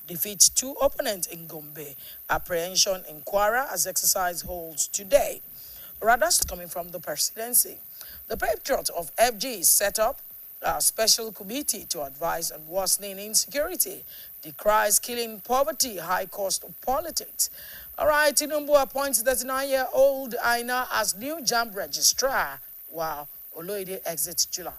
defeats two opponents in Gombe. Apprehension in Kwara as exercise holds today. Rather, coming from the presidency. The Patriot of FG set up a special committee to advise on worsening insecurity, decries killing poverty, high cost of politics. All right, Tinubu appoints 39-year-old Aina as new JAMB registrar, while Oloide exits July.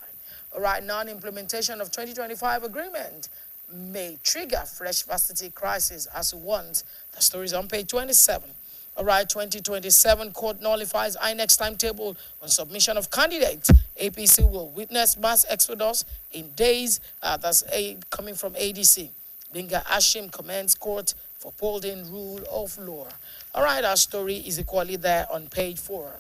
All right, non-implementation of 2025 agreement may trigger fresh varsity crisis as warned. The story is on page 27. All right, 2027 court nullifies INEC's timetable on submission of candidates. APC will witness mass exodus in days. That's coming from ADC. Binga Ashim commends court for upholding rule of law. All right, our story is equally there on page 4.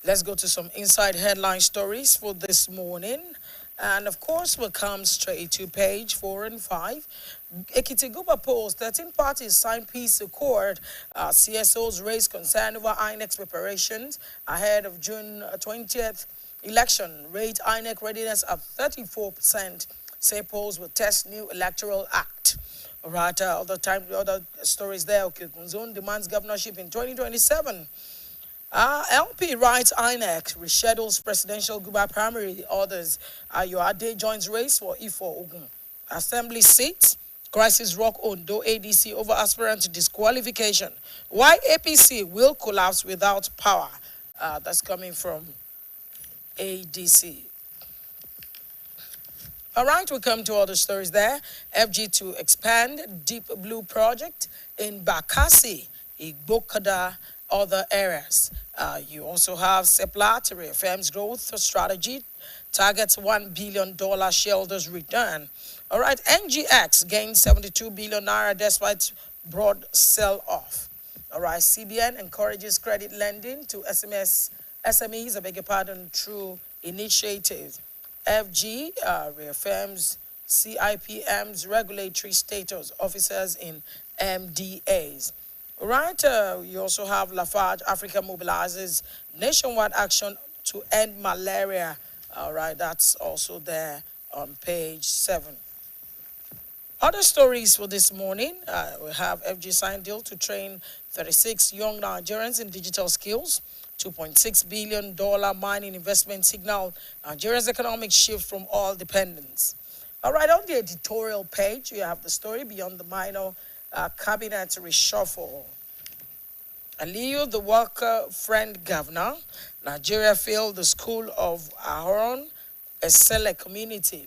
Let's go to some inside headline stories for this morning. And of course, we'll come straight to page 4 and 5. Ekiti-Guba polls, 13 parties signed peace accord. CSOs raised concern over INEC's preparations ahead of June 20th election. Rate INEC readiness at 34%. Say polls will test new electoral act. All right, other stories there. Okay, Gunzon demands governorship in 2027. LP writes INEC reschedules presidential Guba primary. Others, Ayoade joins race for Ifo Ogun. Assembly seats, crisis rock Ondo ADC over aspirant disqualification. Why APC will collapse without power? That's coming from ADC. All right, we come to other stories there. FG to expand Deep Blue project in Bakassi, Igbokada, other areas. You also have Seplat to reaffirms growth strategy, targets $1 billion shareholders return. All right, NGX gained 72 billion naira despite broad sell-off. All right, CBN encourages credit lending to SMEs, I beg your pardon, through initiatives. FG reaffirms CIPM's regulatory status, officers in MDAs. Right, you also have Lafarge Africa mobilizes nationwide action to end malaria. All right, that's also there on page 7. Other stories for this morning, we have FG signed deal to train 36 young Nigerians in digital skills. $2.6 billion mining investment signal Nigeria's economic shift from oil dependence. All right, on the editorial page, you have the story beyond the minor cabinet reshuffle. Aliyu, the worker friend governor, Nigeria failed the school of Aharon, a select community.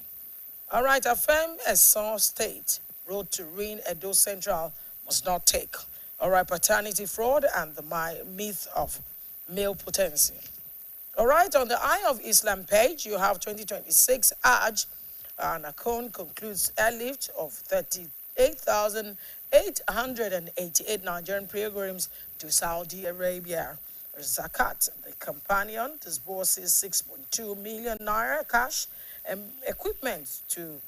All right, affirm Eson State, road to ruin Edo Central must not take. All right, paternity fraud and the myth of male potency. All right, on the Eye of Islam page, you have 2026 Hajj, and Akon concludes airlift of 38,888 Nigerian pilgrims to Saudi Arabia. Zakat, the companion, disburses 6.2 million naira cash and equipment to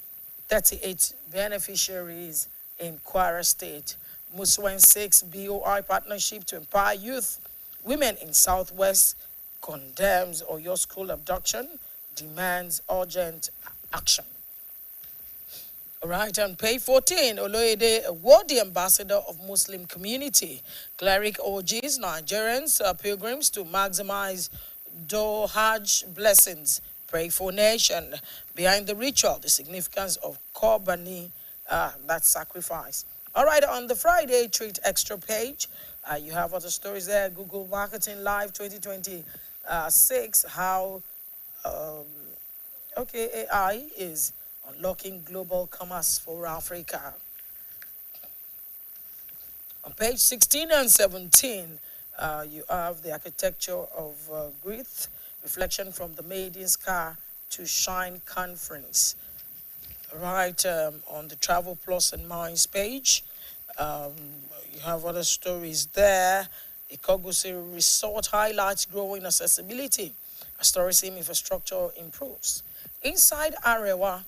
38 beneficiaries in Kwara State. Muswen 6 BOI partnership to empower youth. Women in Southwest condemns Oyo school abduction, demands urgent action. All right, on page 14, Oloide award ambassador of Muslim community. Cleric urges Nigerians, pilgrims to maximize Hajj blessings. Pray for nation. Behind the ritual, the significance of Korbani, that sacrifice. All right, on the Friday Treat Extra page, you have other stories there. Google Marketing Live 2026, how AI is unlocking global commerce for Africa. On page 16 and 17, you have the architecture of Greece, reflection from the Made in Scar to Shine conference. Right, on the Travel Plus and Minds page, you have other stories there. Ikogusi Resort highlights growing accessibility as tourism infrastructure improves. Inside Arewa,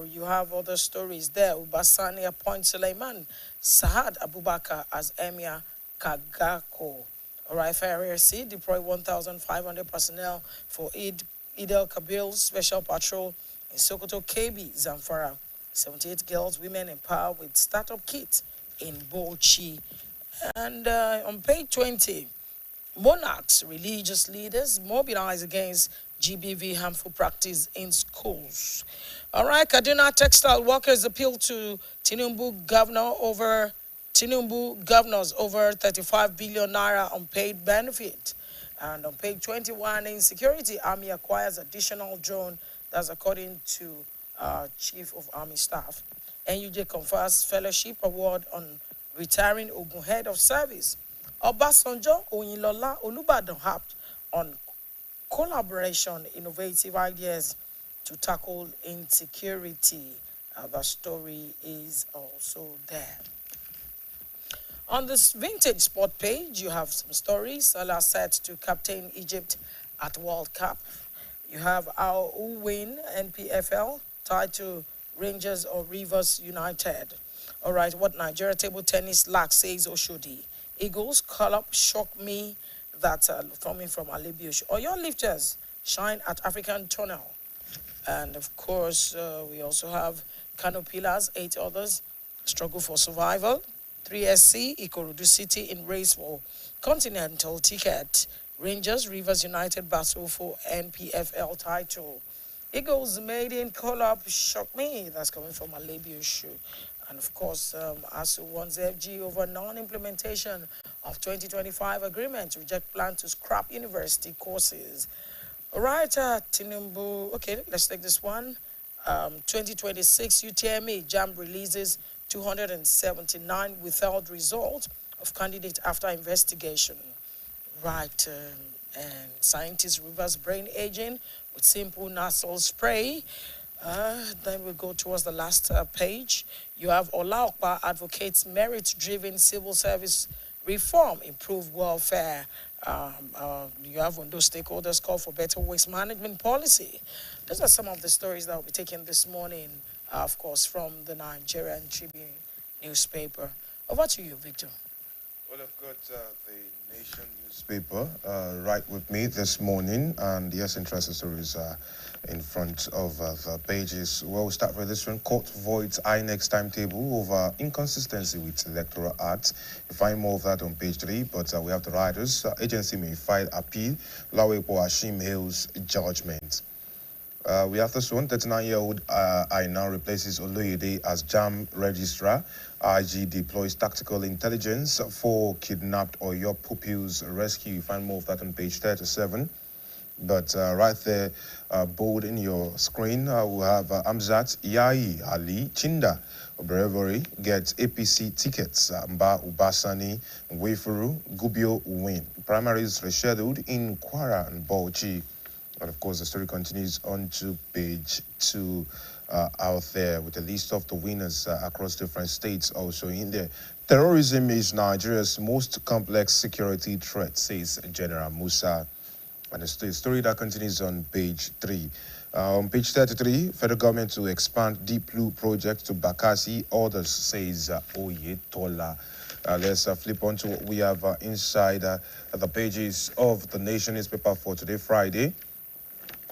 you have other stories there. Ubasani appoints Suleiman Sahad Abubakar as Emir Kagako. All right, FRC deploy 1,500 personnel for Eid el-Kabir's special patrol in Sokoto, KB, Zamfara. 78 girls, women empowered with startup kit in Bochi. And on page 20, monarchs, religious leaders mobilize against GBV harmful practice in schools. All right, Kaduna textile workers appeal to Tinubu governors over 35 billion naira unpaid benefit. And on page 21, insecurity, Army acquires additional drone. That's according to Chief of Army Staff. NUJ confers fellowship award on retiring Ogun head of service. Obasanjo, Oyinlola, Olubadan harped on collaboration, innovative ideas to tackle insecurity. The story is also there. On this vintage sport page, you have some stories. Salah set to captain Egypt at World Cup. You have our who win NPFL tied to Rangers or Rivers United. All right, what Nigeria table tennis lack, says Oshodi. Eagles call up shock me that coming from Alebiosh. Or your lifters shine at African Tunnel. And of course, we also have Kano Pillars, 8 others struggle for survival. 3SC, Ikorodu City in race for continental ticket. Rangers, Rivers United battle for NPFL title. Eagles maiden call-up shock me. That's coming from Alebiosh. And of course, ASU warns FG over non-implementation of 2025 agreement, reject plan to scrap university courses. All right, Tinubu. Okay, let's take this one. 2026 UTME JAM releases 279 withheld result of candidate after investigation. Right, and scientists reverse brain aging with simple nasal spray. Then we go towards the last page. You have Olaokpa advocates merit-driven civil service reform, improve welfare. You have Ondo stakeholders call for better waste management policy. Those are some of the stories that will be taken this morning, of course, from the Nigerian Tribune newspaper. Over to you, Victor. Well, I've got the Nation newspaper right with me this morning, and yes, interesting stories in front of the pages. Well, we'll start with this one. Court voids INEC's timetable over inconsistency with Electoral Act. You find more of that on page 3, but we have the riders. Agency may file appeal. Lawepo Hashim hails judgment. We have this one. 39-year-old Aina replaces Oloyede as JAM registrar. IG deploys tactical intelligence for kidnapped Oyo pupils rescue. You find more of that on page 37. But right there, bold in your screen, we have Amzat Yai Ali Chinda Oberevori gets APC tickets. Mba Ubasani Wefuru Gubio win. Primaries rescheduled in Kwara and Bauchi. And of course, the story continues on to page 2 out there with a list of the winners across different states also in there. Terrorism is Nigeria's most complex security threat, says General Musa. And the story that continues on page 3. On page 33, federal government to expand Deep Blue project to Bakassi, orders, says Oyetola. Let's flip on to what we have inside the pages of the Nation newspaper for today, Friday.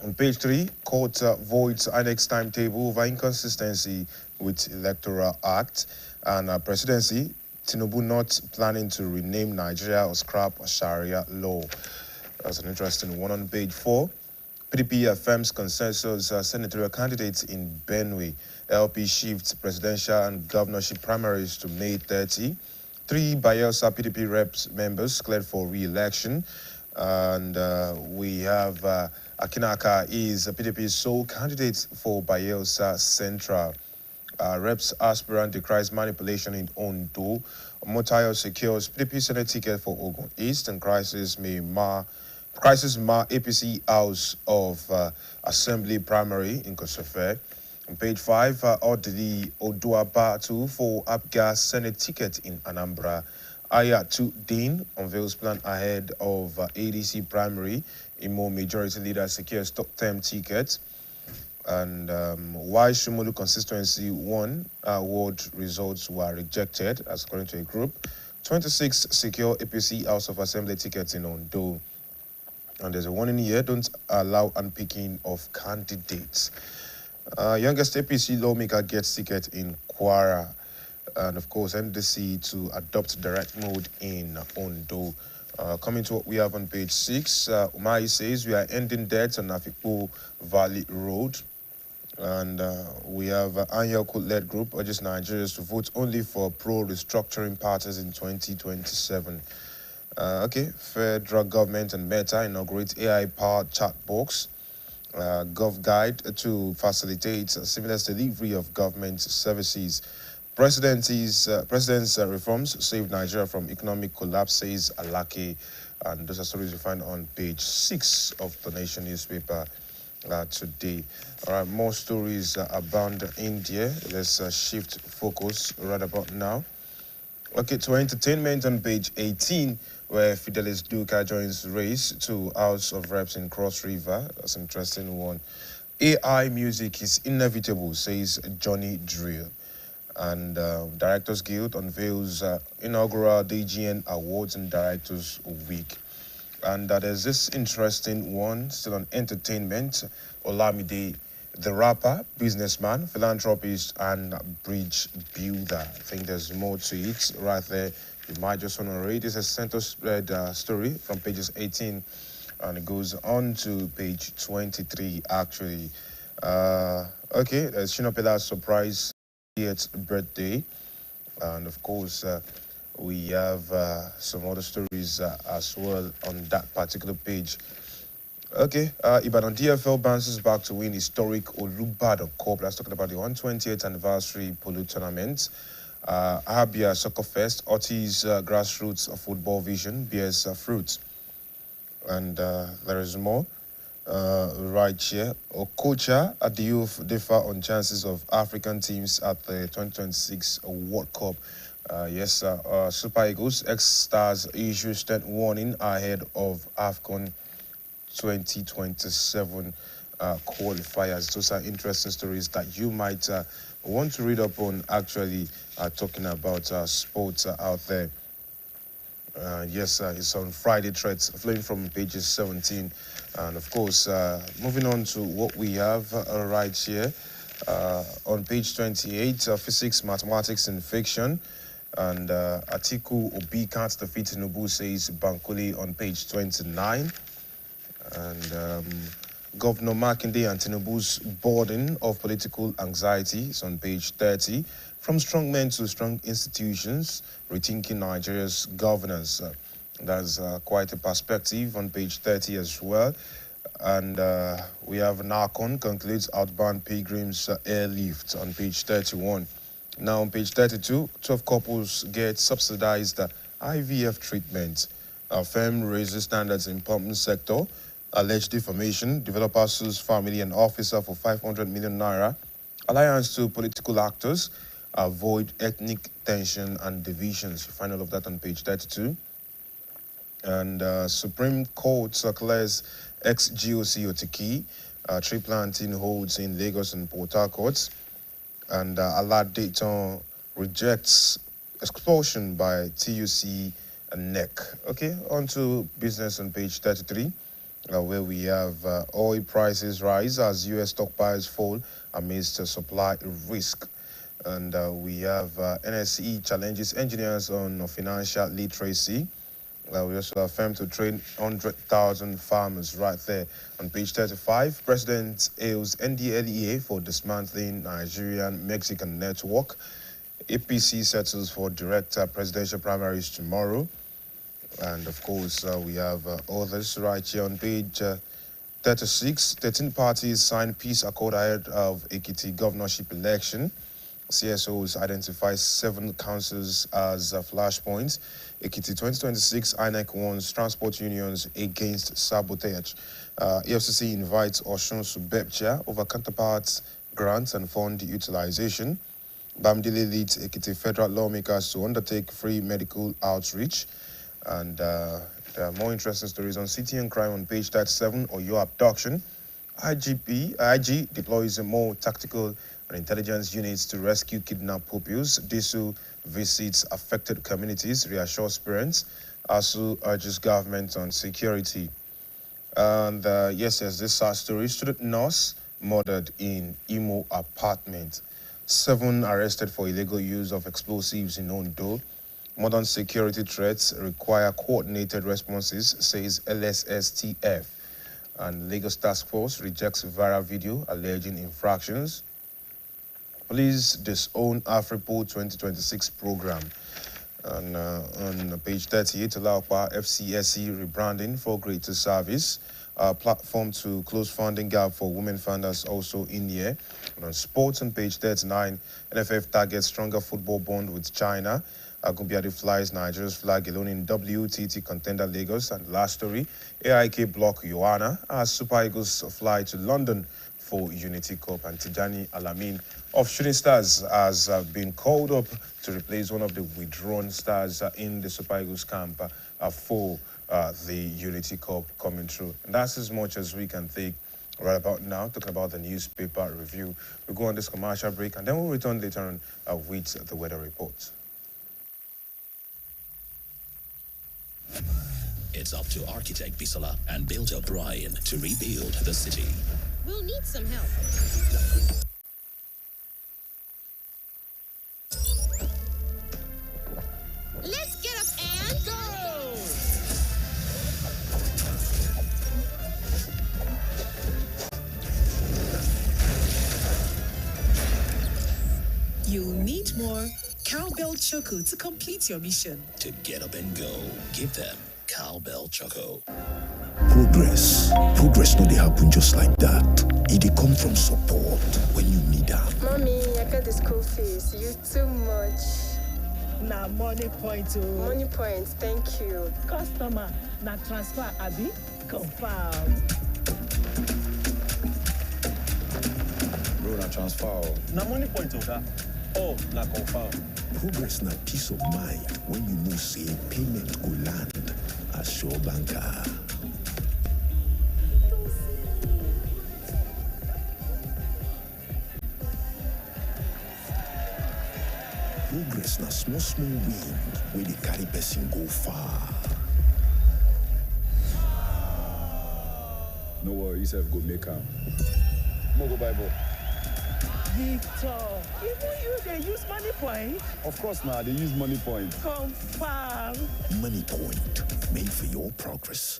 On page 3, court voids INEC's timetable over inconsistency with Electoral Act. And presidency, Tinubu not planning to rename Nigeria or scrap Sharia law. That's an interesting one. On page 4, PDP affirms consensus senatorial candidates in Benue. LP shifts presidential and governorship primaries to May 30. 3 Bayelsa PDP reps members declared for re-election. And we have Akinaka is PDP's sole candidate for Bayelsa Central. Reps aspirant decries manipulation in Ondo. Motayo secures PDP Senate ticket for Ogun East, and crisis mar APC House of Assembly primary in Kosofe. On page 5, Odili Odua battle for Abgas Senate ticket in Anambra. Ayatu Dean unveils plan ahead of ADC primary. Imo majority leader secures top 10 tickets. And why Shumolu constituency 1 ward results were rejected, as according to a group. 26 secure APC House of Assembly tickets in Ondo. And there's a warning here, don't allow unpicking of candidates. Youngest APC lawmaker gets ticket in Kwara. And of course, NDC to adopt direct mode in Ondo. Coming to what we have on page 6, Umai says we are ending debts on Afikpo Valley Road. And we have Anyo-led group urges Nigerians to vote only for pro-restructuring parties in 2027. Okay, federal government and Meta inaugurate AI-powered chat box. Gov Guide to facilitate seamless delivery of government services. President's reforms saved Nigeria from economic collapse, says Alake. And those are stories you find on page 6 of the Nation newspaper today. All right, more stories abound India. Let's shift focus right about now. Okay, to entertainment on page 18, where Fidelis Duca joins race to House of Reps in Cross River. That's an interesting one. AI music is inevitable, says Johnny Drill. And Directors Guild unveils inaugural DGN Awards and Directors Week. And there's this interesting one still on entertainment. Olamide, the rapper, businessman, philanthropist, and bridge builder. I think there's more to it right there. You might just want to read. It's a center spread story from pages 18, and it goes on to page 23, actually. Okay, there's Shina Pela's surprise 80th birthday. And of course, we have some other stories as well on that particular page. Okay, Ibadan DFL bounces back to win historic Olubadan Cup. That's talking about the 120th anniversary polo tournament. Abia Soccer Fest, Otis Grassroots Football Vision bears fruit. And there is more right here. Okocha at the youth differ on chances of African teams at the 2026 World Cup. Yes, Super Eagles, ex-Stars issue stent warning ahead of AFCON 2027 qualifiers. Those are interesting stories that you might want to read up on, actually talking about sports out there. Yes, it's on Friday threads flowing from pages 17. And of course, moving on to what we have right here on page 28, physics, mathematics, and fiction. And Atiku Obi can't defeat Tinubu, says Bankole on page 29. And Governor Makinde and Tinubu's burden of political anxiety is on page 30. From strong men to strong institutions, rethinking Nigeria's governance. That's quite a perspective on page 30 as well. And we have NACON concludes outbound pilgrims airlift on page 31. Now on page 32, 12 couples get subsidized IVF treatment. Firm raises standards in pumping sector. Alleged defamation. Developer sues family and officer for 500 million naira. Alliance to political actors. Avoid ethnic tension and divisions. You find all of that on page 32. And Supreme Court declares ex-GOC Otiki. Tree planting holds in Lagos and Port Harcourt. And Alad Dayton rejects expulsion by TUC and NEC. Okay, on to business on page 33. Where we have oil prices rise as U.S. stockpiles fall amidst supply risk. And we have NSE challenges engineers on financial literacy. We also have firm to train 100,000 farmers right there. On page 35, President hails NDLEA for dismantling Nigerian-Mexican network. APC settles for direct presidential primaries tomorrow. And of course, we have others right here on page 36. 13 parties signed peace accord ahead of Ekiti governorship election. CSOs identify 7 councils as flashpoints. Ekiti 2026, INEC warns transport unions against sabotage. EFCC invites Oshun Subepcha over counterparts, grants, and fund utilization. Bamdile leads Ekiti federal lawmakers to undertake free medical outreach. And there are more interesting stories on city and crime on page 37, or your abduction. IG deploys more tactical and intelligence units to rescue kidnapped pupils. DISU visits affected communities, reassures parents. ASU urges government on security. And yes, there's this sad story. Student nurse murdered in Imo apartment. 7 arrested for illegal use of explosives in Ondo. Modern security threats require coordinated responses, says LSSTF. And Lagos Task Force rejects viral video alleging infractions. Police disown AfriPol 2026 program. And on page 38, Alaupa FCSE rebranding for greater service. Platform to close funding gap for women funders also in here. And on sports on page 39, NFF targets stronger football bond with China. Gumbiadi flies Nigeria's flag alone in WTT contender Lagos. And last story, AIK block Joanna as Super Eagles fly to London for Unity Cup. And Tijani Alamin of Shooting Stars has been called up to replace one of the withdrawn stars in the Super Eagles camp for the Unity Cup coming through. And that's as much as we can take right about now, talking about the newspaper review. We'll go on this commercial break and then we'll return later on with the weather report. It's up to architect Bisola and builder Brian to rebuild the city. We'll need some help. Let's get up and go! You'll need more Cowbell Choco to complete your mission. To get up and go, give them Cowbell Choco. Progress no dey happen just like that. It dey come from support when you need am. Mommy, I got the school fees. You too much. Na money point o. Money point, thank you. Customer, na transfer abi? Confirm. Bro, na transfer. Na money point oga. Oh, na confirm. Progress na peace of mind when you know say payment go land as Sure Banker. Progress na small win wey dey carry person go far. No worry, yourself go make am. Mo go buy ball. Victor, even you dey use money point? Of course now, they use money point. Confirm. Money Point, made for your progress.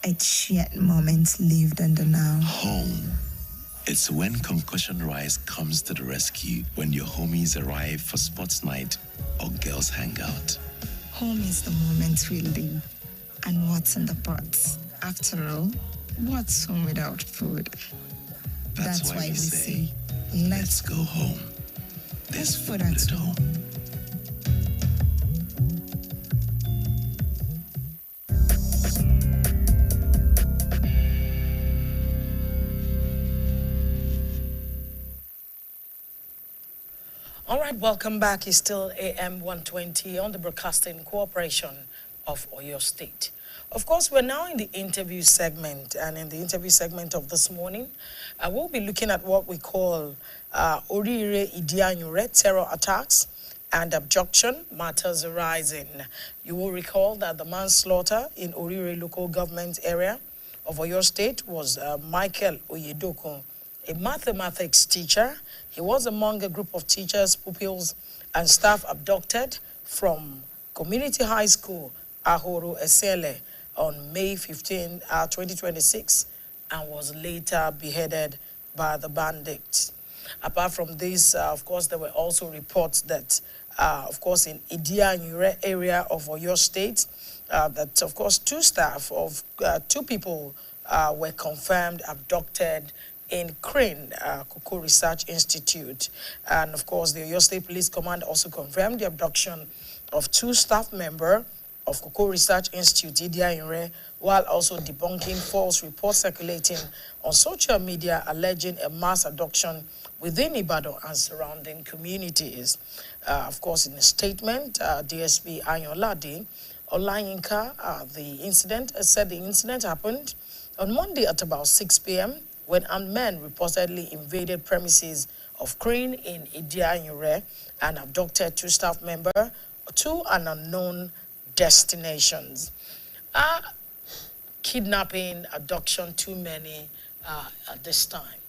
It's shared moments lived in the now. Home. It's when concussion rice comes to the rescue, when your homies arrive for sports night or girls hangout. Home is the moments we live and what's in the pots. After all, what's home without food? That's why we say, let's go home. There's food at home. All right, welcome back. It's still AM120 on the Broadcasting Corporation of Oyo State. Of course, we're now in the interview segment, and in the interview segment of this morning, we'll be looking at what we call Orire Idianyure terror attacks and abduction matters arising. You will recall that the manslaughter in Orire local government area of Oyo State was Michael Oyedokun, a mathematics teacher. He was among a group of teachers, pupils, and staff abducted from Community High School, Ahoro Esele, on May 15, 2026, and was later beheaded by the bandits. Apart from this, of course, there were also reports that, of course, in Idianyure area of Oyo State, that, of course, two people were confirmed abducted in Crane, Cocoa Research Institute. And of course, the Oyo State Police Command also confirmed the abduction of two staff members of Cocoa Research Institute, Idianyure, while also debunking false reports circulating on social media alleging a mass abduction within Ibadan and surrounding communities. Of course, in a statement, DSP Ayolade Olayinka, said the incident happened on Monday at about 6 p.m. when armed men reportedly invaded premises of Crane in Idianyure and abducted two staff members to an unknown destinations. Kidnapping, abduction, too many at this time.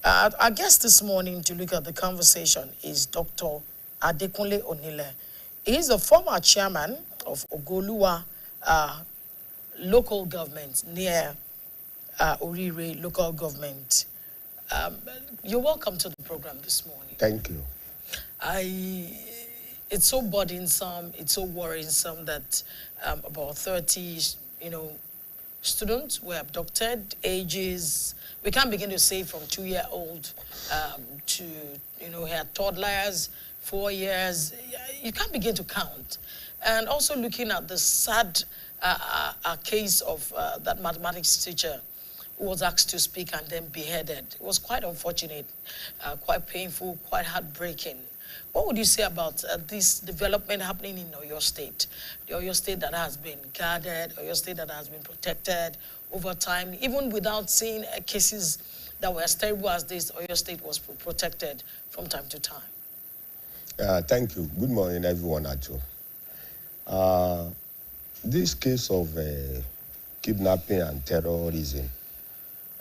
Our guest this morning to look at the conversation is Dr. Adekunle Onile. He is the former chairman of Ogoluwa local government near Orire local government. You're welcome to the program this morning. Thank you. It's so burdensome, it's so worrisome that about 30, students were abducted, ages, we can't begin to say from 2-year-old to, had toddlers, 4 years, you can't begin to count. And also looking at the sad case of that mathematics teacher who was asked to speak and then beheaded. It was quite unfortunate, quite painful, quite heartbreaking. What would you say about this development happening in Oyo State? The Oyo State that has been guarded, Oyo State that has been protected over time, even without seeing cases that were as terrible as this, Oyo State was protected from time to time. Thank you. Good morning, everyone at home. This case of kidnapping and terrorism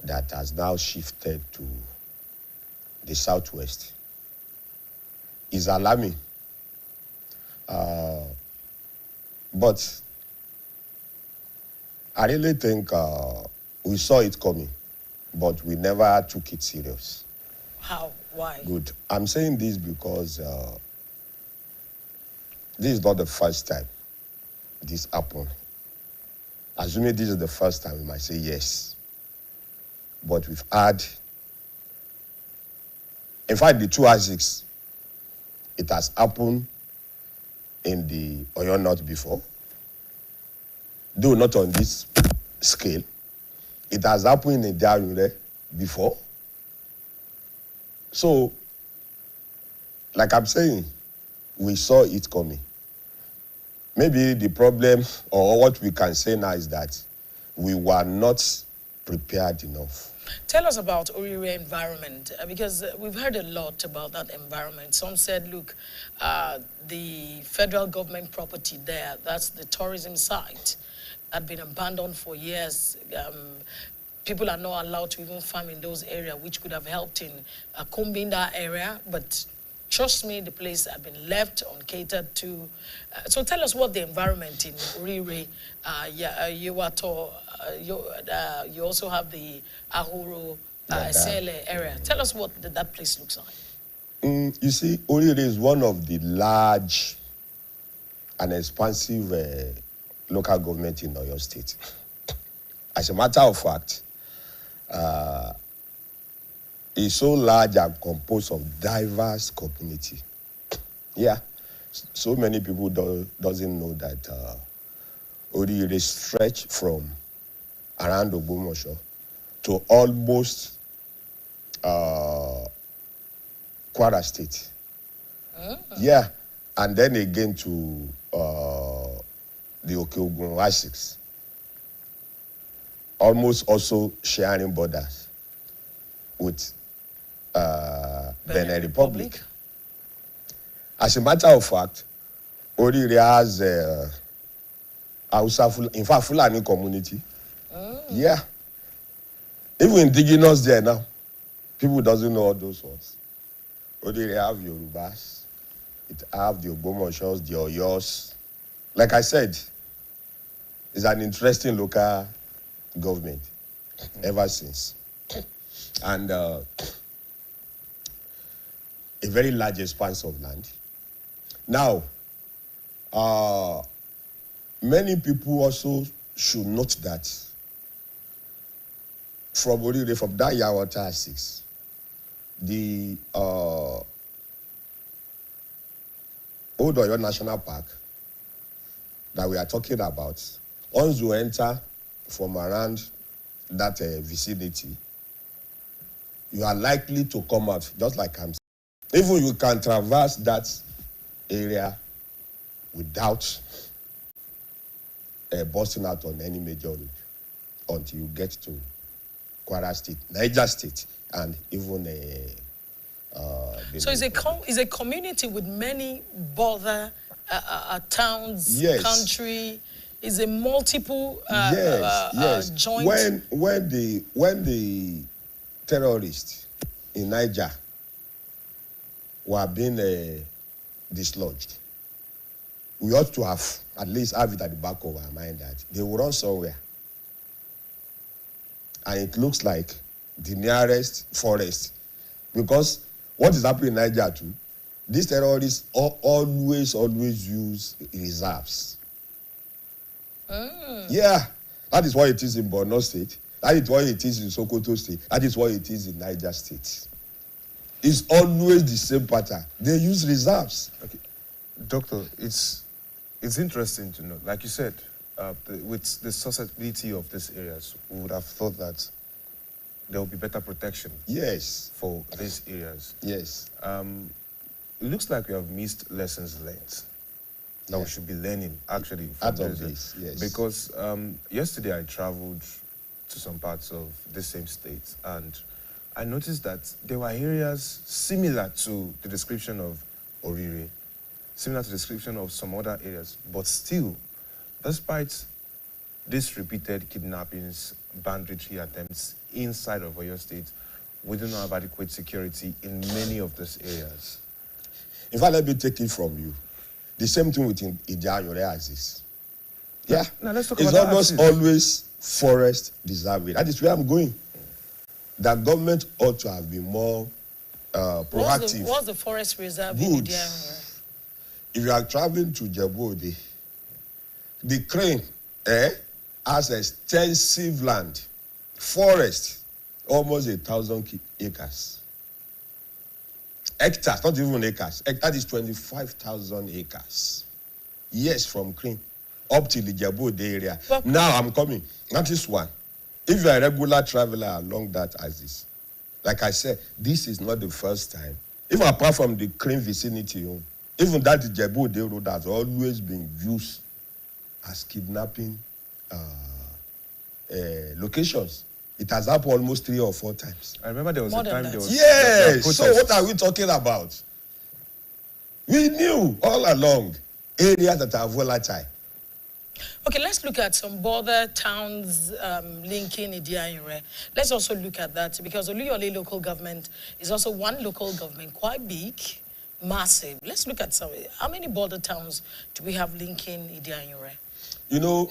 that has now shifted to the southwest is alarming. But I really think we saw it coming, but we never took it serious. How? Why? Good. I'm saying this because this is not the first time this happened. Assuming this is the first time, we might say yes. But we've had, in fact, the 2 R6, it has happened in the Oyo North before, though not on this scale. It has happened in Idianyure before. So, like I'm saying, we saw it coming. Maybe the problem, or what we can say now, is that we were not prepared enough. Tell us about Orire environment, because we've heard a lot about that environment. Some said, look, the federal government property there, that's the tourism site, had been abandoned for years. People are not allowed to even farm in those areas, which could have helped in combing that area. But Trust me, the place has been left uncatered to. So tell us what the environment in Orire, you also have the Ahoro, Sele area. Tell us what that place looks like. You see, Orire is one of the large and expansive local government in Oyo State. As a matter of fact, it's so large and composed of diverse community. Yeah, so many people doesn't know that Orire stretch from around Ogbomoso to almost Kwara State. Yeah, and then again to the Okeogun I6. Almost also sharing borders with Benin Republic. As a matter of fact, Orire has in fact, Fulani community. Yeah. Even indigenous there now. People doesn't know all those words. Orire have Yorubas. It have the Ogbomosos, the Oyos. Like I said, it's an interesting local government ever since. And a very large expanse of land. Now, many people also should note that from Orire, from that Yawata 6, the Old Oyo National Park that we are talking about, once you enter from around that vicinity, you are likely to come out just like I'm saying. Even you can traverse that area without busting out on any major road until you get to Kwara State, Niger State, and even so it's a community with many border towns, yes. Country. Is a multiple yes. joint. When the terrorists in Niger were being dislodged, we ought to have at least have it at the back of our mind that they will run somewhere. And it looks like the nearest forest. Because what is happening in Niger too, these terrorists always use reserves. Yeah, that is what it is in Borno State. That is what it is in Sokoto State. That is what it is in Niger State. It's always the same pattern. They use reserves. Okay, Doctor, it's interesting to know. Like you said, with the susceptibility of these areas, we would have thought that there will be better protection. Yes. For these areas. Yes. It looks like we have missed lessons learned. That we should be learning, actually. Out of this, yes. Because yesterday I traveled to some parts of the same state, and I noticed that there were areas similar to the description of Orire, similar to the description of some other areas, but still, despite these repeated kidnappings, banditry attempts inside of Oyo State, we do not have adequate security in many of these areas. In fact, let me take it from you. The same thing with Idianyore axis. Yeah. Now let's talk it's about almost always forest reserve. That is where I'm going. The government ought to have been more proactive. What's the forest reserve in Idianyore? If you are traveling to Djibouti, the crane has extensive land, forest, almost 1,000 acres. Hectares, not even acres. That is 25,000 acres. Yes, from Crane up to the Djibouti area. But now I'm coming. Not this one. If you're a regular traveler along that axis, like I said, this is not the first time. Even apart from the Crane vicinity, even that Djibouti road has always been used as kidnapping locations. It has happened almost 3 or 4 times. I remember there was a time there was... Yes! So what are we talking about? We knew all along areas that are volatile. Okay, let's look at some border towns linking Idianyore. Let's also look at that because Oluyole local government is also one local government, quite big, massive. Let's look at some. How many border towns do we have linking Idianyure? You know,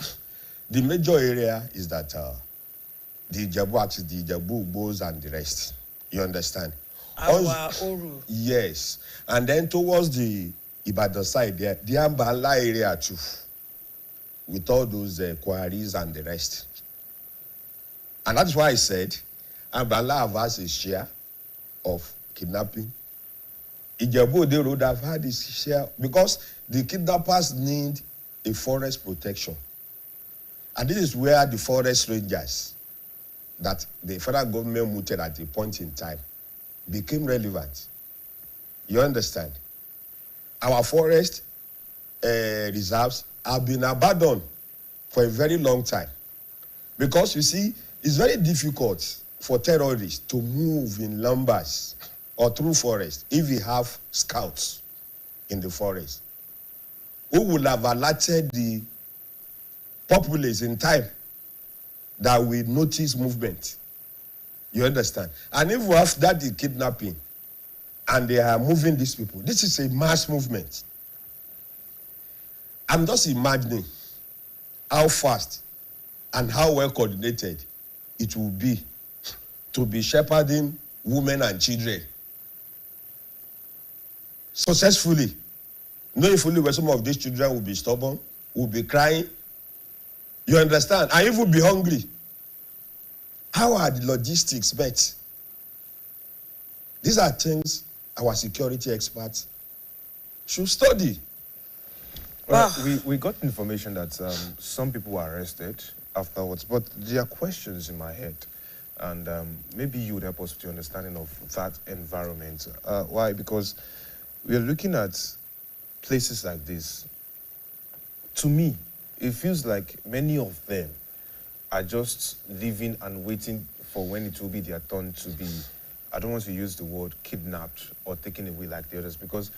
the major area is that the Ijebu axis, the Ijebu, Ugbos, and the rest. You understand? Awa, Oru. Yes. And then towards the Ibadan side there, the Ambala area too, with all those quarries and the rest. And that's why I said Ambala has a share of kidnapping. Ijebu, they would have had his share because the kidnappers need a forest protection. And this is where the forest rangers that the federal government mooted at a point in time became relevant. You understand? Our forest reserves have been abandoned for a very long time. Because you see, it's very difficult for terrorists to move in numbers or through forest if we have scouts in the forest who will have alerted the populace in time that we notice movement. You understand? And if we have that the kidnapping and they are moving these people, this is a mass movement. I'm just imagining how fast and how well coordinated it will be to be shepherding women and children successfully, knowing fully where some of these children will be stubborn, will be crying. You understand? And even be hungry. How are the logistics met? These are things our security experts should study. Well, we got information that some people were arrested afterwards, but there are questions in my head. And maybe you would help us with your understanding of that environment. Why? Because we are looking at places like this. To me, it feels like many of them are just living and waiting for when it will be their turn to be, I don't want to use the word kidnapped or taken away like the others, because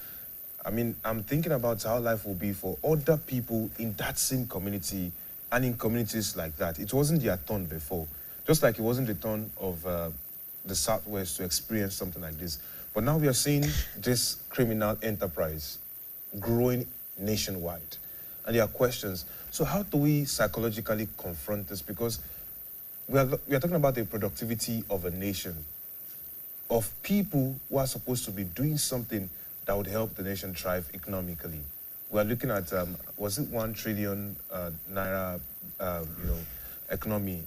I mean, I'm thinking about how life will be for other people in that same community and in communities like that. It wasn't their turn before, just like it wasn't the turn of the Southwest to experience something like this. But now we are seeing this criminal enterprise growing nationwide. And there are questions. So how do we psychologically confront this? Because we are talking about the productivity of a nation, of people who are supposed to be doing something that would help the nation thrive economically. We are looking at, was it 1 trillion naira, economy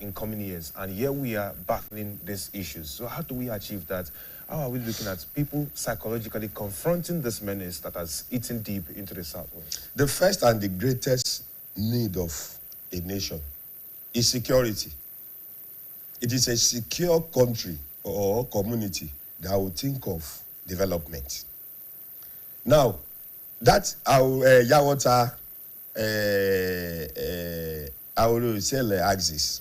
in coming years? And here we are battling these issues. So how do we achieve that? How are we looking at people psychologically confronting this menace that has eaten deep into the Southwest? The first and the greatest need of a nation is security. It is a secure country or community that will think of development. Now, that Yawata Aurusele axis,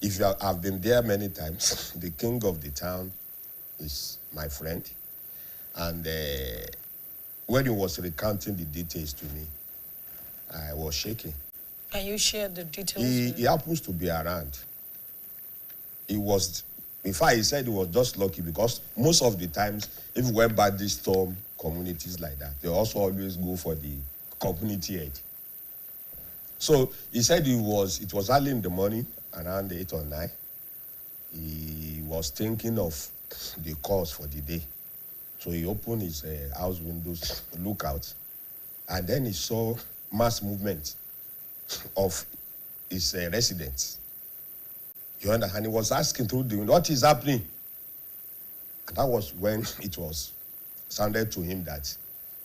if you have been there many times, the king of the town is my friend. And when he was recounting the details to me, I was shaking. Can you share the details? He happens to be around. He was, in fact, he said he was just lucky because most of the times, if we went by this storm, communities like that, they also always go for the community aid. So he said it was early in the morning, around 8 or 9. He was thinking of the cause for the day. So he opened his house windows, look out, and then he saw mass movement of his residents. You understand? And he was asking through the window, what is happening? And that was when it was sounded to him that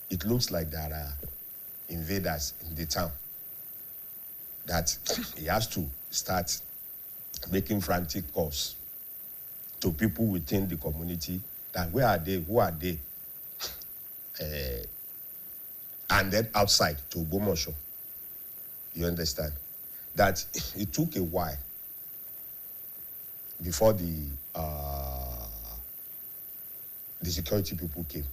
it looks like there are invaders in the town. That he has to start making frantic calls to people within the community that where are they, who are they? And then outside to Ogbomoso. You understand? That it took a while before the security people came.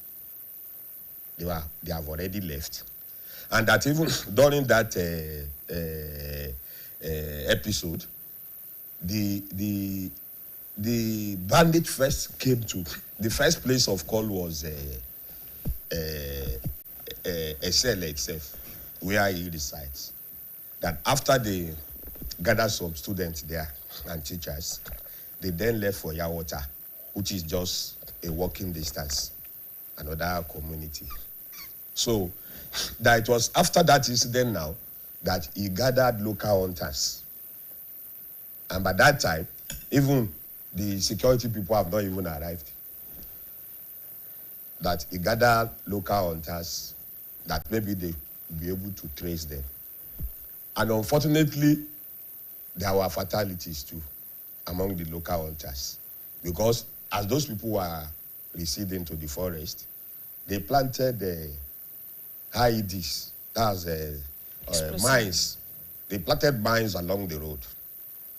They have already left. And that even during that episode, the bandit first came to, the first place of call was a cell itself where he resides. That after they gather some students there and teachers, they then left for Yawota, which is just a walking distance, another community. So that it was after that incident now that he gathered local hunters. And by that time, even the security people have not even arrived. That he gathered local hunters that maybe they will be able to trace them. And unfortunately, there were fatalities too among the local hunters. Because as those people were receding to the forest, they planted IEDs, that's mines. They planted mines along the road,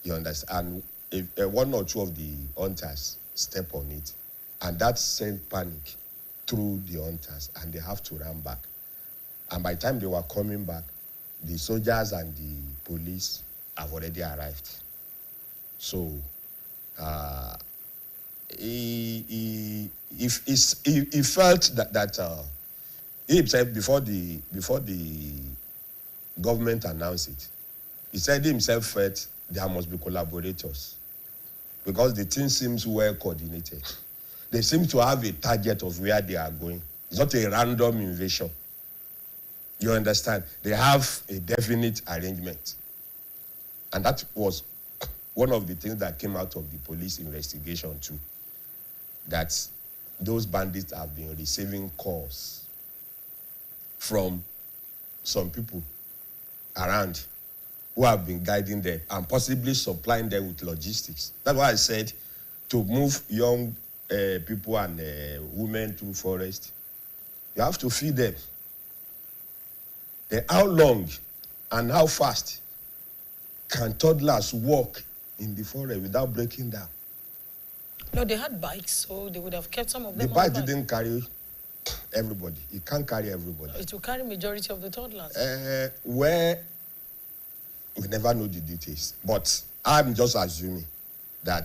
you understand? And if, one or two of the hunters step on it, and that sent panic through the hunters, and they have to run back. And by the time they were coming back, the soldiers and the police have already arrived. So he felt that he himself, before the government announced it, he said he himself felt there must be collaborators because the team seems well coordinated. They seem to have a target of where they are going. It's not a random invasion. You understand? They have a definite arrangement. And that was one of the things that came out of the police investigation too. That those bandits have been receiving calls from some people around who have been guiding them and possibly supplying them with logistics. That's why I said to move young people and women to forest, you have to feed them. Then how long and how fast can toddlers walk in the forest without breaking down? No, they had bikes, so they would have kept some of them. The bike didn't carry everybody. It can't carry everybody. It will carry majority of the toddlers. Where we never know the details, but I'm just assuming that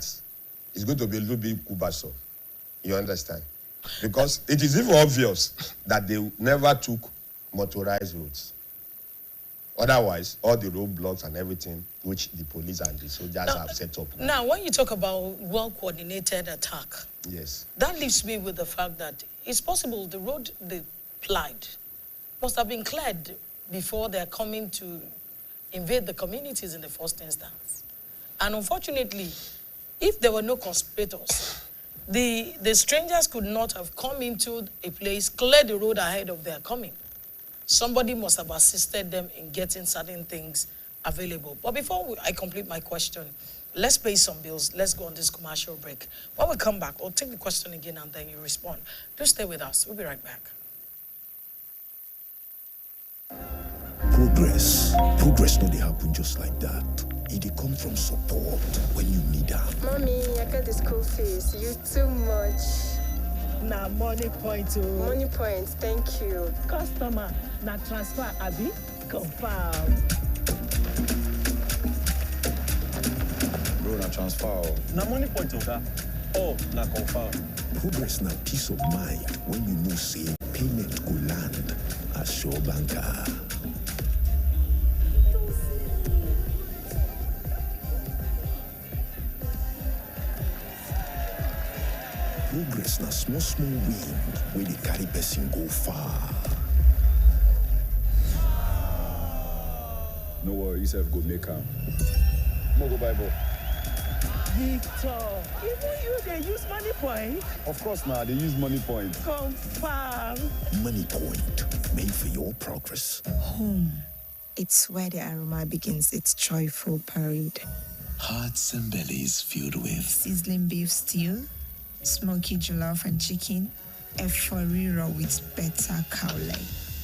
it's going to be a little bit Kubaso. You understand? Because it is even obvious that they never took motorized roads. Otherwise, all the roadblocks and everything which the police and the soldiers have set up. Now, when you talk about well-coordinated attack, yes, that leaves me with the fact that it's possible the road they plied must have been cleared before they're coming to invade the communities in the first instance. And unfortunately, if there were no conspirators, the strangers could not have come into a place, cleared the road ahead of their coming. Somebody must have assisted them in getting certain things available. But before I complete my question, let's pay some bills. Let's go on this commercial break. When we come back, I'll take the question again and then you respond. Do stay with us. We'll be right back. Progress no dey happen just like that. It dey come from support when you need am. Mommy, I got the school fees. You too much. Na money point o. Money point, thank you. Customer, na transfer abi? Confirm. Bro, na transfer. Na money point oga. Oh, na confirm. Progress na peace of mind when you know say payment go land as sure banker. Progress na small wind where they carry person go far. No worry, yourself go make am. Mo go buy ball. Victor, even you dey use money point? Of course now, they use money point. Confirm. Money point, made for your progress. Home. It's where the aroma begins its joyful parade. Hearts and bellies filled with Sizzling beef stew, smoky jollof and chicken, a foriro with better cow leg.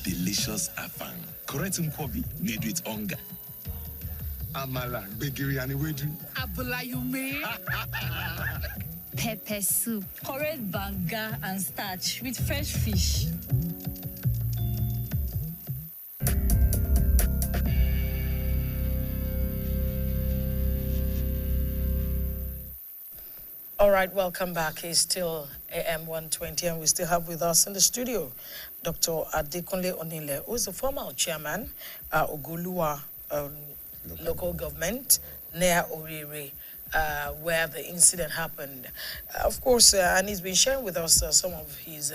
delicious afang. Correct nkwobi made with onga. Amala, gbegiri and ewedu. Abula yume. Pepper soup, correct banga and starch with fresh fish. All right, welcome back. It's still AM120, and we still have with us in the studio Dr. Adekunle Onile, who is the former chairman, Ogoluwa local government near Orire, where the incident happened. Of course, and he's been sharing with us some of his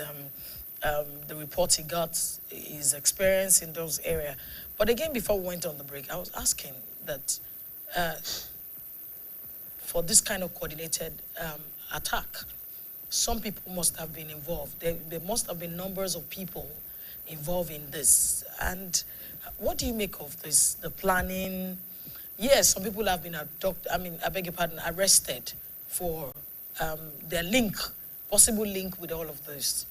the reports he got, his experience in those areas. But again, before we went on the break, I was asking that for this kind of coordinated attack, some people must have been involved. There must have been numbers of people involved in this. And what do you make of this? The planning? Yes, some people have been I beg your pardon, arrested for their link, possible link with all of this.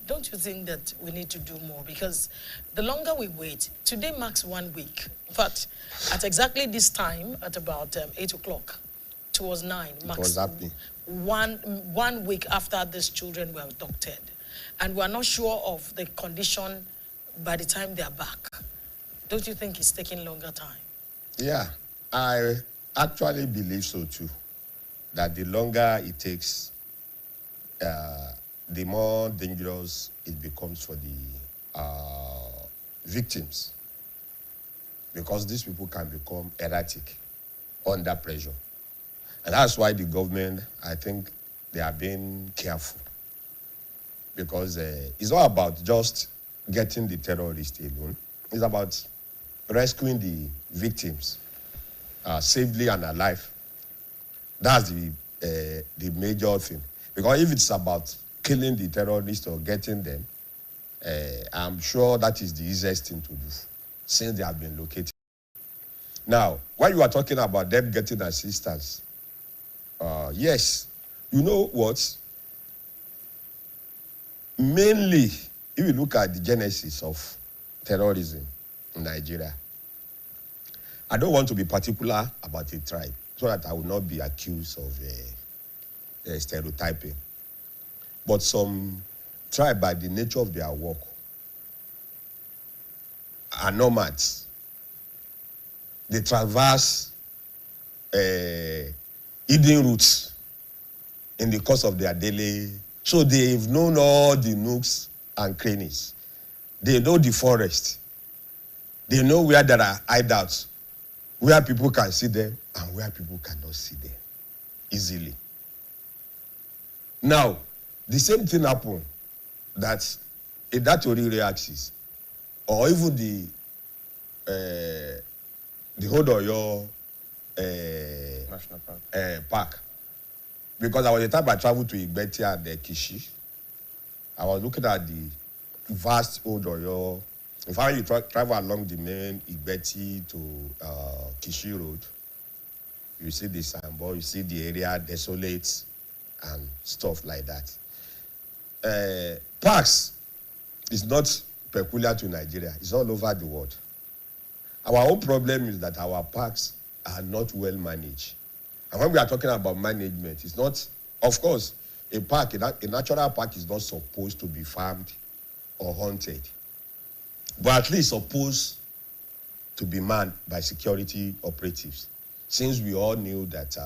Don't you think that we need to do more? Because the longer we wait, today marks 1 week. In fact, at exactly this time, at about 8 o'clock, towards 9, marks one week after these children were abducted. And we're not sure of the condition by the time they're back. Don't you think it's taking longer time? Yeah, I actually believe so too. That the longer it takes, the more dangerous it becomes for the victims, because these people can become erratic under pressure. And that's why the government, I think, they are being careful, because it's not about just getting the terrorists alone. It's about rescuing the victims safely and alive. That's the major thing. Because if it's about killing the terrorists or getting them, I'm sure that is the easiest thing to do, since they have been located. Now, when you are talking about them getting assistance, yes, you know what? Mainly, if you look at the genesis of terrorism in Nigeria, I don't want to be particular about a tribe, so that I will not be accused of stereotyping. But some tribe, by the nature of their work, are nomads. They traverse hidden routes in the course of their daily. So they've known all the nooks and crannies. They know the forest. They know where there are hideouts, where people can see them and where people cannot see them easily. Now, the same thing happened that in that Orire axis, or even the whole Oyo National Park. Because I was the time I traveled to Igbeti and Kishi, I was looking at the vast old Oyo. In fact, when you travel along the main Igbeti to Kishi Road, you see the signboard, you see the area desolate and stuff like that. Parks is not peculiar to Nigeria. It's all over the world. Our own problem is that our parks are not well managed. And when we are talking about management, it's not, of course, a natural park is not supposed to be farmed or hunted, but at least supposed to be manned by security operatives, since we all knew that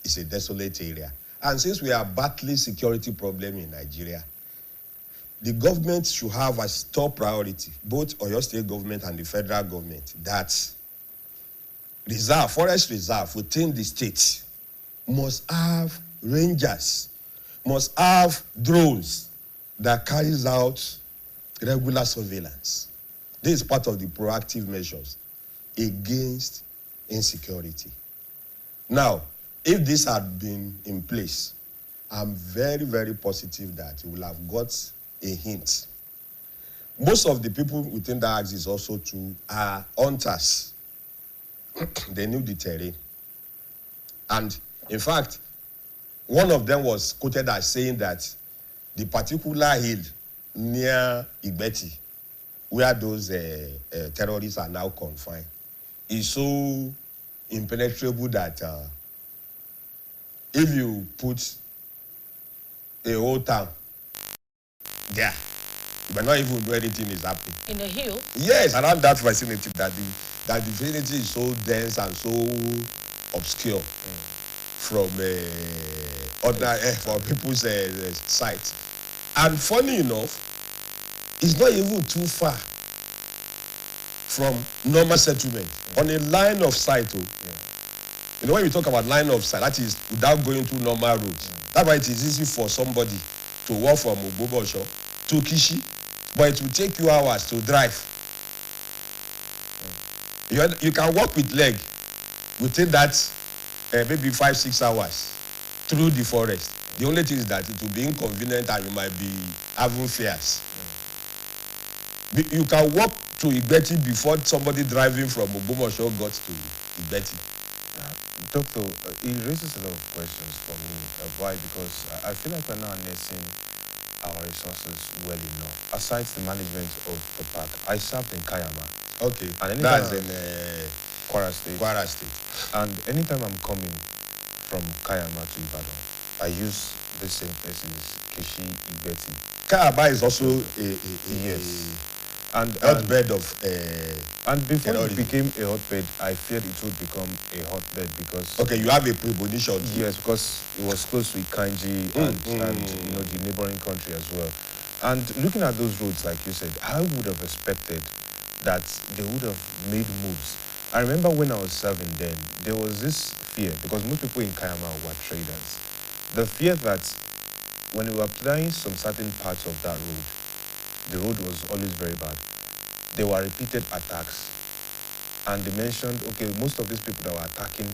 it's a desolate area. And since we are battling security problem in Nigeria, the government should have as top priority, both Oyo State government and the federal government, that forest reserve within the state must have rangers, must have drones that carries out regular surveillance. This is part of the proactive measures against insecurity. Now, if this had been in place, I'm very, very positive that we will have got a hint. Most of the people within the axis also too are hunters. They knew the terrain. And in fact, one of them was quoted as saying that the particular hill near Igbeti, where those terrorists are now confined, is so impenetrable that if you put a whole town there, but not even do anything is happening. In a hill? Yes, around that vicinity, that the vicinity is so dense and so obscure. from from people's site. And funny enough, it's not even too far from normal settlement on a line of sight. You know, when we talk about line of sight, that is without going through normal roads. That's why it is easy for somebody to walk from Ogbobosho to Kishi, but it will take you hours to drive. You can walk with leg within that maybe 5-6 hours through the forest. The only thing is that it will be inconvenient and you might be having fears. You can walk to Igbeti before somebody driving from Ogbomosho got to Igbeti. Doctor, it raises a lot of questions for me. Why? Because I feel like we're not harnessing our resources well enough. Aside the management of the park, I served in Kayama. Okay, and that's in Kwara State. Kwara State. And anytime I'm coming from Kayama to Ibadan, I use the same places, Kishi, Igbeti. Kayama is also yes. Hotbed of and before it became a hotbed, I feared it would become a hotbed because you have a premonition. Yes, because it was close to Ikanji and you know the neighboring country as well. And looking at those roads, like you said, I would have expected that they would have made moves. I remember when I was serving then, there was this fear because most people in Kayama were traders. The fear that when we were applying some certain parts of that road, the road was always very bad. There were repeated attacks. And they mentioned, okay, most of these people that were attacking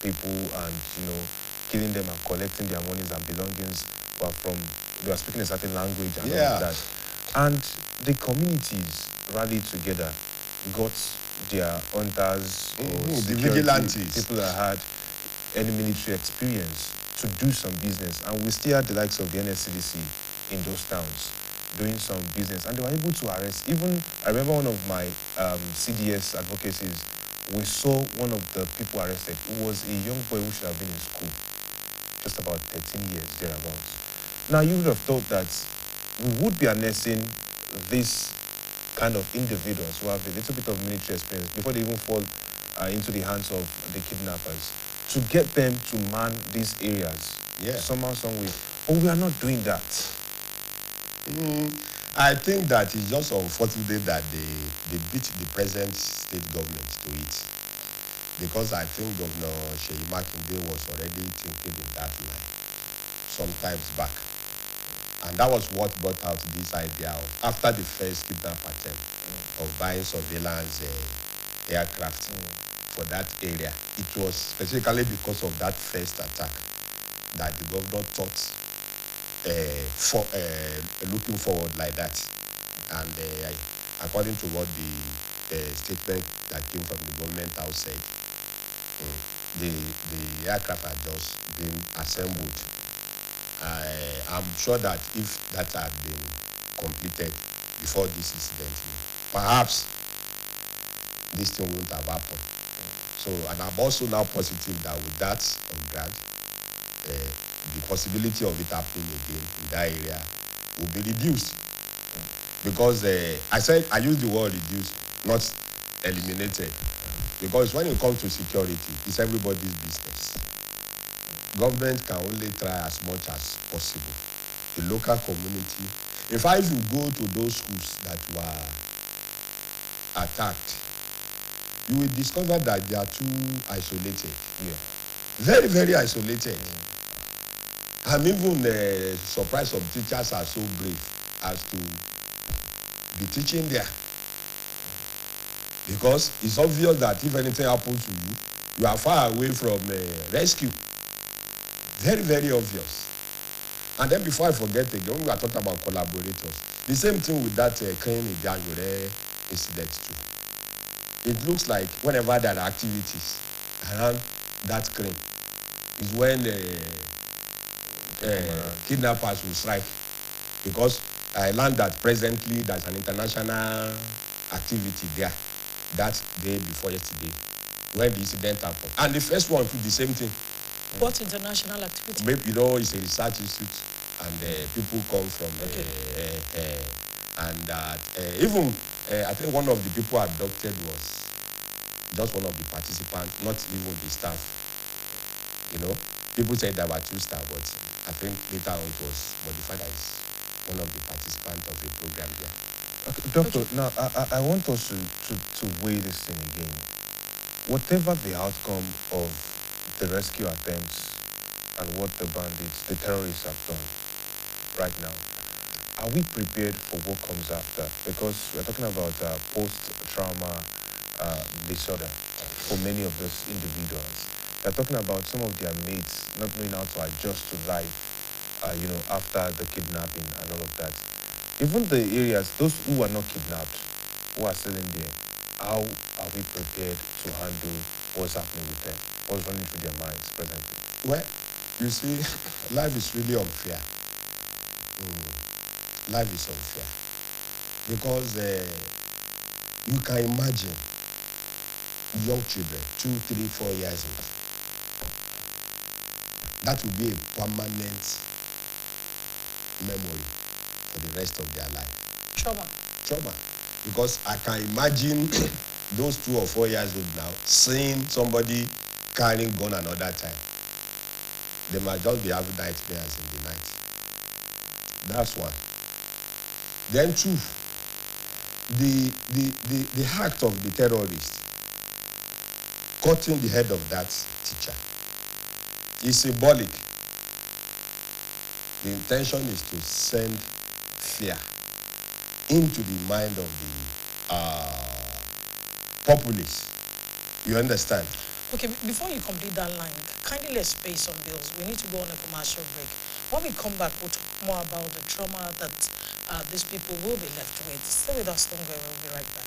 people and, you know, killing them and collecting their monies and belongings they were speaking a certain language and all of that. And the communities rallied together, got their hunters or the vigilantes, people that had any military experience to do some business. And we still had the likes of the NSCDC in those towns doing some business, and they were able to arrest. Even I remember one of my CDS advocacies, we saw one of the people arrested who was a young boy who should have been in school, just about 13 years thereabouts. Now you would have thought that we would be harnessing this kind of individuals who have a little bit of military experience before they even fall into the hands of the kidnappers to get them to man these areas somehow, some way. But we are not doing that. I think that it's just unfortunate that they beat the present state government to it, because I think Governor Sheyi Makinde was already thinking in that line sometimes back, and that was what brought out this idea of, after the first kidnap attempt, of buying surveillance aircraft for that area. It was specifically because of that first attack that the governor thought looking forward like that, and according to what the statement that came from the government house said, the aircraft had just been assembled. I'm sure that if that had been completed before this incident, perhaps this thing wouldn't have happened. So, and I'm also now positive that with that on ground, the possibility of it happening again in that area will be reduced, because I use the word reduced, not eliminated, because when it comes to security, it's everybody's business. Government can only try as much as possible. The local community, in fact, if you go to those schools that were attacked, you will discover that they are too isolated. Very, very isolated. I'm even surprised some teachers are so brave as to be teaching there, because it's obvious that if anything happens to you, you are far away from rescue. Very, very obvious. And then before I forget again, when we are talking about collaborators, the same thing with that crane in the incident too. It looks like whenever there are activities around that crane is when kidnappers will strike, because I learned that presently there's an international activity there that day before yesterday when the incident happened. And the first one did the same thing. What international activity? Maybe, you know, it's a research institute, and people come from even I think one of the people abducted was just one of the participants, not even the staff. You know, People said there were 2 stars, but I think later on it was modified as one of the participants of a program there. Okay, Doctor, now I want us to weigh this thing again. Whatever the outcome of the rescue attempts and what the bandits, the terrorists have done right now, are we prepared for what comes after? Because we're talking about post-trauma disorder for many of those individuals. They're talking about some of their mates not knowing how to adjust to life, after the kidnapping and all of that. Even the areas, those who are not kidnapped, who are still in there, how are we prepared to handle what's happening with them? What's running through their minds presently? Well, you see, life is really unfair. Life is unfair. Because you can imagine young children, 2, 3, 4 years old. That will be a permanent memory for the rest of their life. Trauma. Because I can imagine those 2 or 4 years old now seeing somebody carrying gun another time. They might just be having nightmares in the night. That's one. Then 2, the act of the terrorist cutting the head of that teacher is symbolic. The intention is to send fear into the mind of the populace. You understand? Okay, before you complete that line, kindly let's pay some bills. We need to go on a commercial break. When we come back, we'll talk more about the trauma that these people will be left with. Stay with us longer, we'll be right back.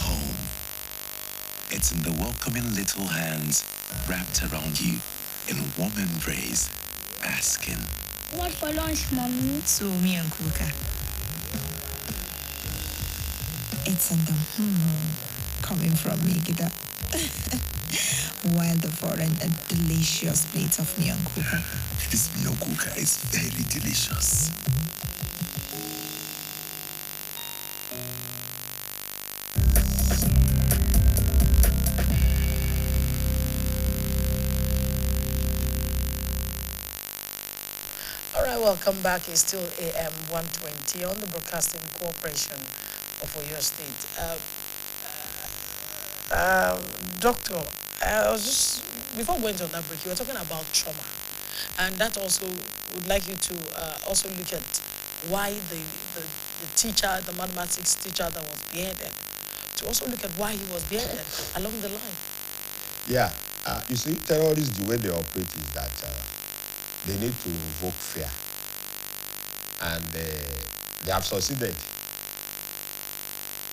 Home. It's in the welcoming little hands wrapped around you in a warm embrace, asking, "What for lunch, Mommy?" So me and Kuka. It's in the coming from me, Gida. While the foreign a delicious plate of me and Kuka. This meal cooker is very delicious. All right, welcome back. It's still AM120 on the Broadcasting Corporation of Oyo State. Doctor, I was just, before going on that break, you were talking about trauma. And that also would like you to also look at why the teacher, the mathematics teacher that was beheaded, to also look at why he was beheaded along the line. Yeah. You see, terrorists, the way they operate is that they need to invoke fear. And they have succeeded.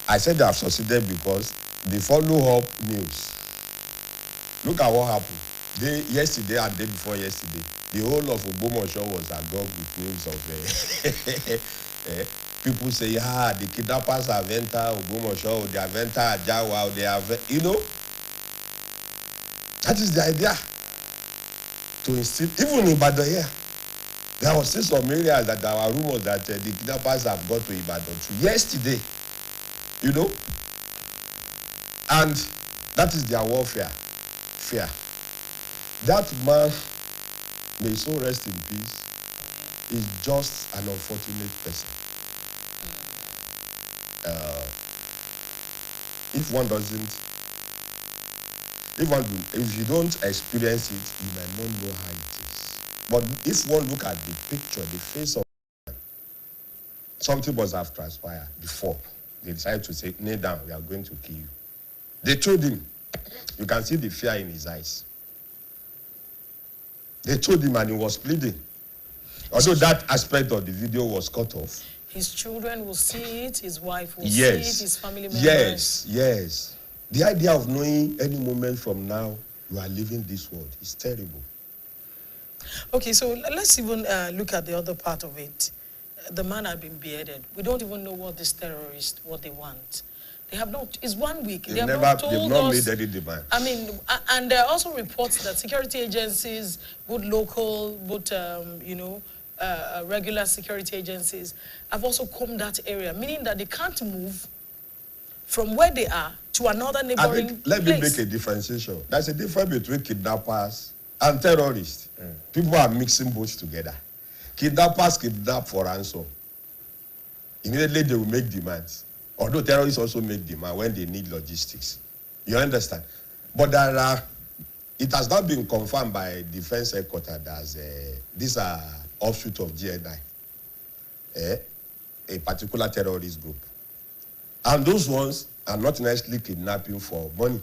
I said they have succeeded because the follow-up news. Look at what happened. Yesterday and the day before yesterday, the whole of Ogbomoso was agog with news of people say, the kidnappers have entered Ogbomoso, they have entered Ajawa, they have, that is the idea. To instill, even in Ibadan here, there was still some areas that there were rumors that the kidnappers have got to Ibadan too. Yesterday, and that is their warfare, fear. That man, may so rest in peace, is just an unfortunate person. If you don't experience it, you might not know how it is. But if one look at the picture, the face of something must have transpired before they decided to say, kneel down, we are going to kill you. They told him, you can see the fear in his eyes. They told him and he was pleading. Although that aspect of the video was cut off. His children will see it, his wife will see it, his family members. Yes. The idea of knowing any moment from now you are leaving this world is terrible. Okay, so let's even look at the other part of it. The man had been beheaded. We don't even know what these terrorists, what they want. They have not, it's 1 week. They have not told us. Made any demand. I mean, and there are also reports that security agencies, both local, both, regular security agencies, have also combed that area, meaning that they can't move from where they are to another neighboring let me place. make a differentiation. There's a difference between kidnappers and terrorists. People are mixing both together. Kidnappers kidnap for ransom. Immediately they will make demands. Although terrorists also make demand when they need logistics. You understand? But it has not been confirmed by Defense Headquarters that these are offshoot of GNI, a particular terrorist group. And those ones are not necessarily kidnapping for money.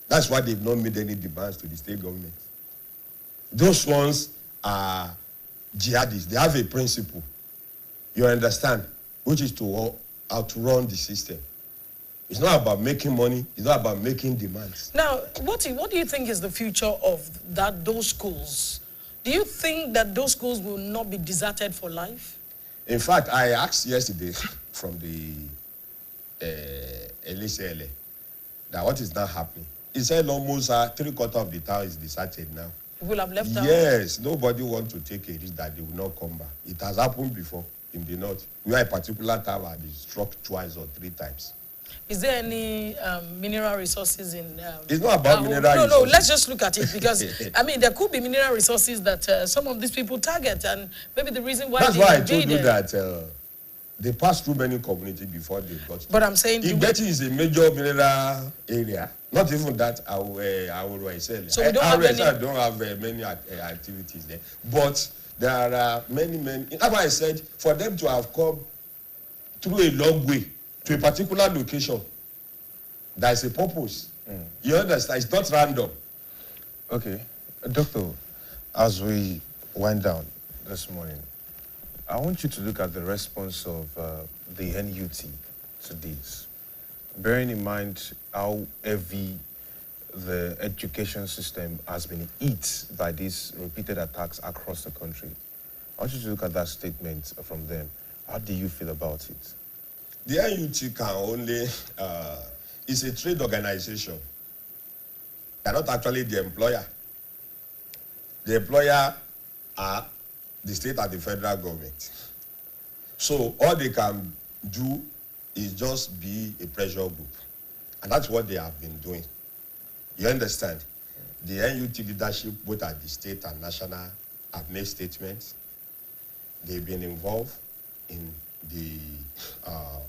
That's why they've not made any demands to the state government. Those ones are jihadists. They have a principle, you understand, which is to outrun the system. It's not about making money. It's not about making demands. Now, what do you think is the future of those schools? Do you think that those schools will not be deserted for life? In fact, I asked yesterday from the LCLA that what is now happening. He said almost 3/4 of the town is deserted now. People have left out? Yes, nobody wants to take a risk that they will not come back. It has happened before in the north. We are a particular town had been struck 2 or 3 times. Is there any mineral resources in... it's not about mineral resources. No, let's just look at it because, I mean, there could be mineral resources that some of these people target and maybe the reason why that's why I told you that they passed through many communities before they got to. But I'm saying... Ibeti is a major mineral area. Not even that I will say. So we don't have any... I don't have many activities there. But there are many... That's why I said, for them to have come through a long way to a particular location, there is a purpose. You understand? It's not random. Okay. Doctor, as we wind down this morning, I want you to look at the response of the NUT to this. Bearing in mind how heavy the education system has been hit by these repeated attacks across the country. I want you to look at that statement from them. How do you feel about it? The NUT can only, it's a trade organization. They're not actually the employer. The employer are the state and the federal government. So all they can do is just be a pressure group. And that's what they have been doing. You understand? The NUT leadership, both at the state and national, have made statements. They've been involved in the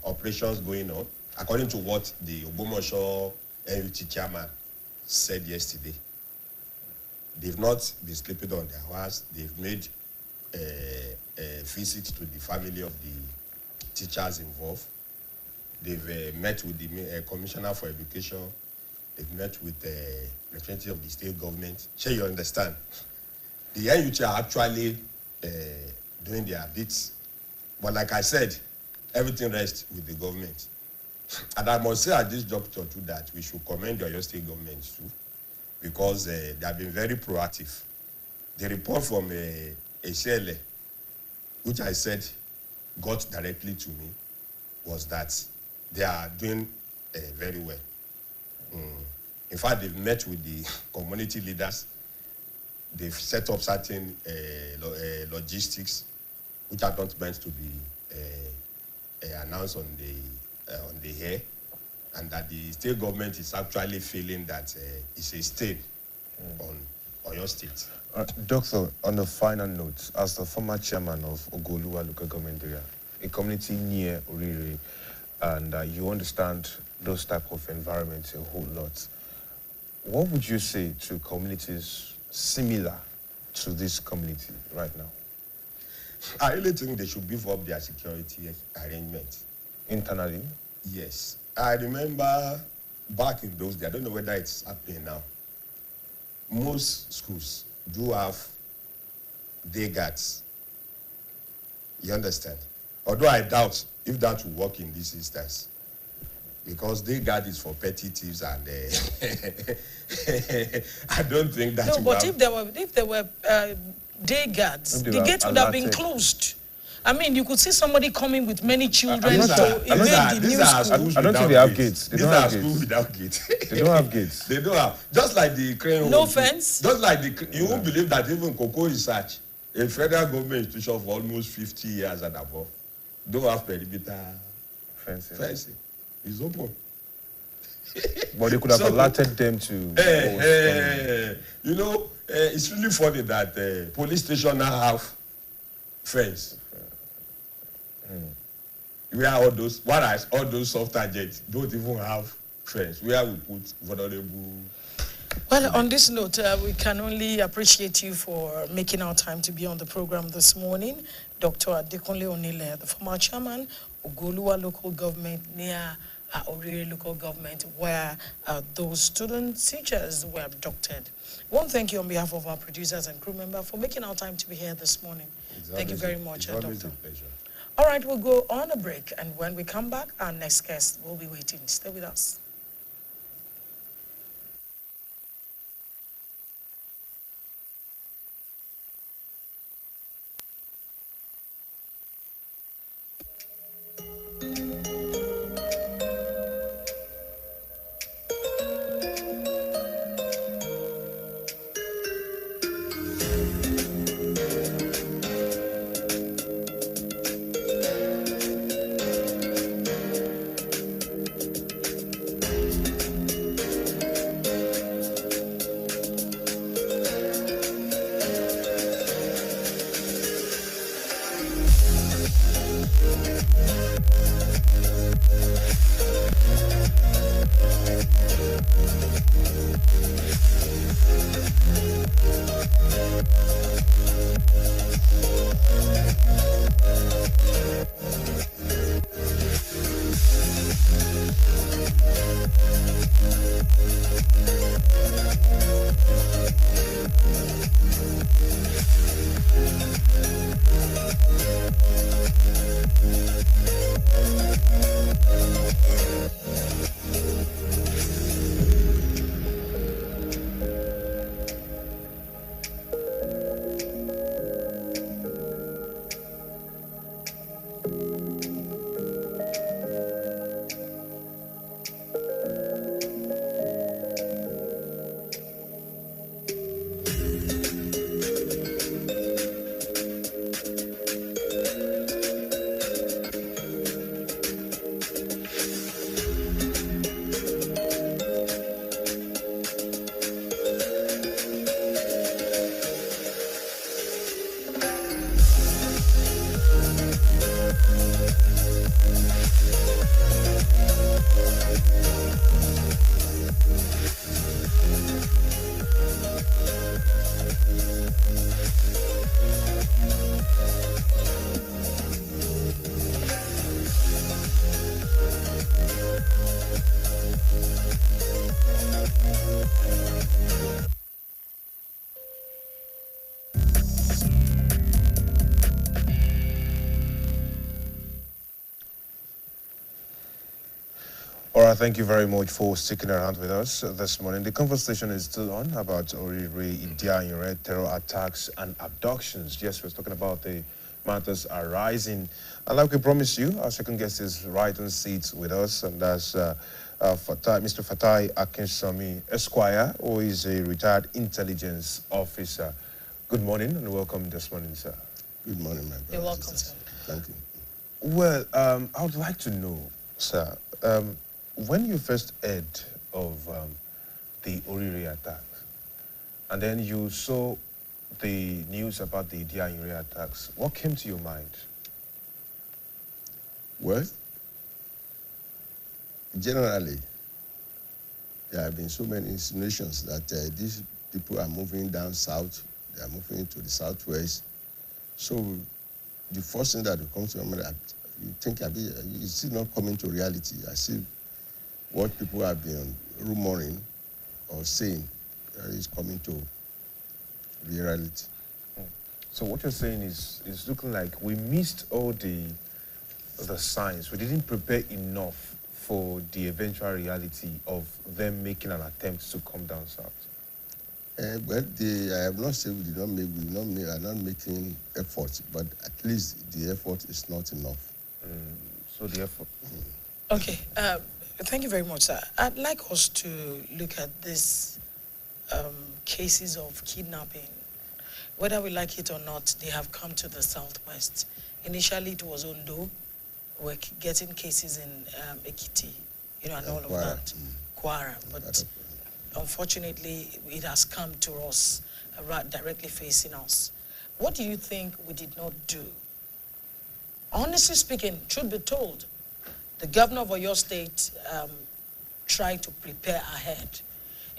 operations going on, according to what the Ogbomoso NUT chairman said yesterday. They've not been sleeping on their horse. They've made a visit to the family of the teachers involved. They've met with the Commissioner for Education. They've met with the representative of the state government. Sure, you understand? The NUT are actually doing their bits. But like I said, everything rests with the government. And I must say at this juncture too that we should commend your state government too, because they have been very proactive. The report from a CLA, which I said got directly to me, was that they are doing very well. In fact, they've met with the community leaders. They've set up certain logistics, which are not meant to be announced on the air, and that the state government is actually feeling that it's a stain on your state. Doctor, on the final note, as the former chairman of Ogoluwa local government area, a community near Oriri, and you understand those type of environments a whole lot, what would you say to communities similar to this community right now? I really think they should beef up their security arrangements. Internally? Yes. I remember back in those days, I don't know whether it's happening now, most schools do have day guards. You understand? Although I doubt if that will work in this instance, because day guard is for petty thieves, and I don't think that. No, but if there were day guards, the gate would have been closed. I mean, you could see somebody coming with many children to invade the new school. I don't think they have gates. They These don't are have schools gates. without gates. They don't have gates. They don't have. Just like the Ukraine. No fence. Just like you won't believe that even Cocoa Research, a federal government institution for almost 50 years and above, don't have perimeter fencing. It's open. But they could have alerted them to. You know, it's really funny that police station now have fence. Where all those, whereas all those soft targets don't even have fence. Where we put vulnerable. Well, on this note, we can only appreciate you for making our time to be on the program this morning. Dr. Adekunle Onile, the former chairman of Ogoluwa local government near Oriri local government, where those students, teachers were abducted. I want to thank you on behalf of our producers and crew members for making our time to be here this morning. Thank you very much, Doctor. It's always a pleasure. All right, we'll go on a break, and when we come back, our next guest will be waiting. Stay with us. All right, thank you very much for sticking around with us this morning. The conversation is still on about Oriri, Idianyure, terror attacks and abductions. Yes, we're talking about the matters arising. And like we promised you, our second guest is right on seat with us, and that's Mr. Fatai Akinsami Esquire, who is a retired intelligence officer. Good morning and welcome this morning, sir. Good morning, my brother. You're welcome, sir. Thank you. Well, I would like to know, sir, when you first heard of the Oriri attack, and then you saw the news about the Idianyure attacks, what came to your mind? Well, generally, there have been so many insinuations that these people are moving down south, they are moving into the southwest. So the first thing that will come to your mind, you think it's still not coming to reality. I see what people have been rumoring or saying is coming to reality. So what you're saying is looking like we missed all the signs. We didn't prepare enough for the eventual reality of them making an attempt to come down south. Well, I have not said we are not making efforts, but at least the effort is not enough. So the effort. Okay. Thank you very much, sir. I'd like us to look at these cases of kidnapping. Whether we like it or not, they have come to the southwest. Initially, it was Ondo. We're getting cases in Ekiti, and all of that. Kwara, but unfortunately, it has come to us directly facing us. What do you think we did not do? Honestly speaking, truth be told, the governor of Oyo State tried to prepare ahead.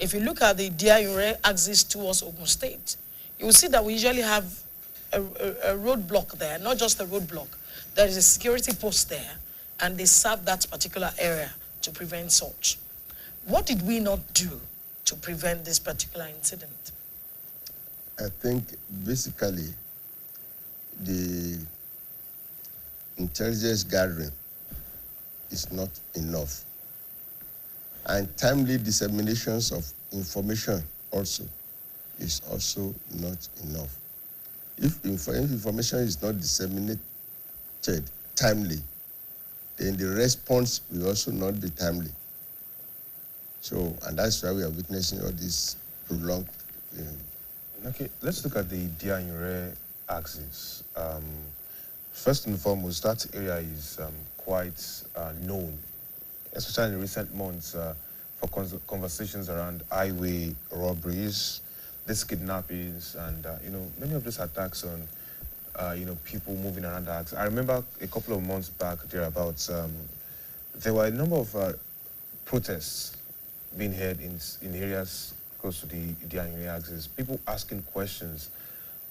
If you look at the Diayure axis towards Ogun State, you will see that we usually have a roadblock there, not just a roadblock. There is a security post there, and they serve that particular area to prevent such. What did we not do to prevent this particular incident? I think basically the intelligence gathering is not enough. And timely disseminations of information also is also not enough. If information is not disseminated timely, then the response will also not be timely. So, and that's why we are witnessing all this prolonged. Okay, let's look at the Dianyure axis. First and foremost, that area is quite known, especially in recent months, for conversations around highway robberies, these kidnappings, and many of these attacks on people moving around the axis. I remember a couple of months back thereabouts, there were a number of protests being held in areas close to the Dianyure axis. People asking questions,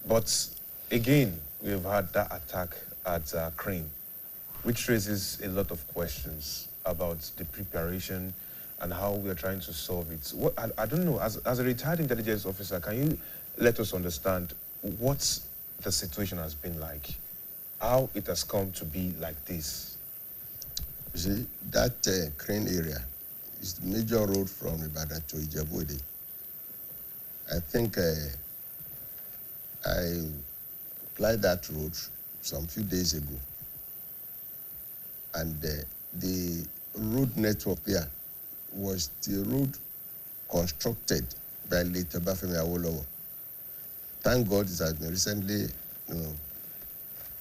but again, we have had that attack at Crane, which raises a lot of questions about the preparation and how we are trying to solve it. I don't know, as a retired intelligence officer, can you let us understand what the situation has been like, how it has come to be like this? You see, that Crane area is the major road from Ibadan to Ijebu-Ode. I think I applied that road some few days ago, and the road network there was the road constructed by late Obafemi Awolowo. Thank God it has been recently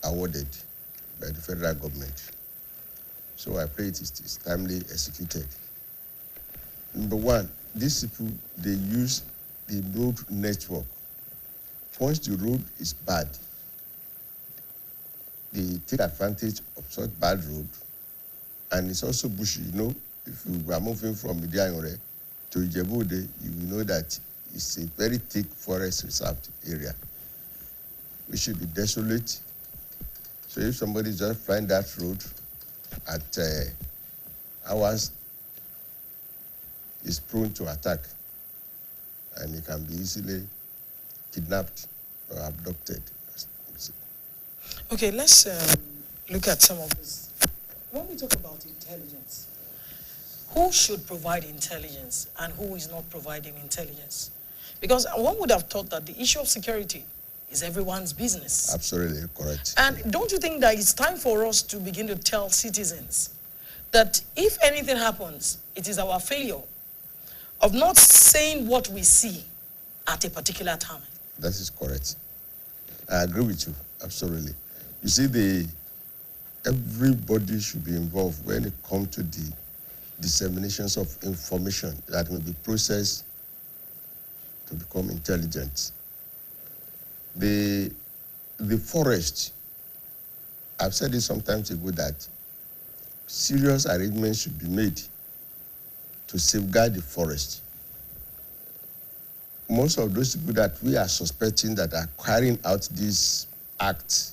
awarded by the federal government. So I pray it is timely executed. Number one, these people, they use the road network. Once the road is bad, they take advantage of such bad road, and it's also bushy. If you are moving from Idianyore to Ijebu-Ode, you will know that it's a very thick forest reserved area. We should be desolate. So if somebody just find that road at hours, is prone to attack, and he can be easily kidnapped or abducted. Okay, let's look at some of this. When we talk about intelligence, who should provide intelligence and who is not providing intelligence? Because one would have thought that the issue of security is everyone's business. Absolutely correct. And don't you think that it's time for us to begin to tell citizens that if anything happens, it is our failure of not saying what we see at a particular time? That is correct. I agree with you, absolutely. You see, everybody should be involved when it comes to the disseminations of information that will be processed to become intelligent. The forest, I've said it sometimes ago that serious arrangements should be made to safeguard the forest. Most of those people that we are suspecting that are carrying out this act,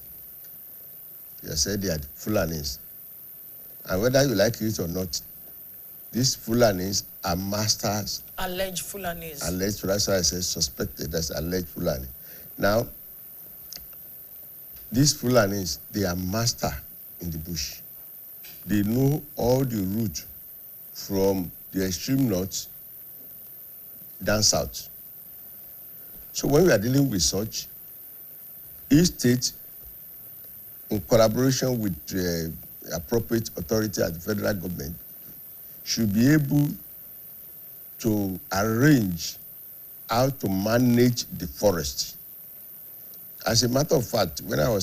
they said they are Fulanis. And whether you like it or not, these Fulanis are masters. Alleged Fulanis. Alleged, that's why I say suspected as alleged Fulani. Now, these Fulanis, they are master in the bush. They know all the route from the extreme north down south. So when we are dealing with such, each state, in collaboration with the appropriate authority at the federal government, should be able to arrange how to manage the forest. As a matter of fact, when I was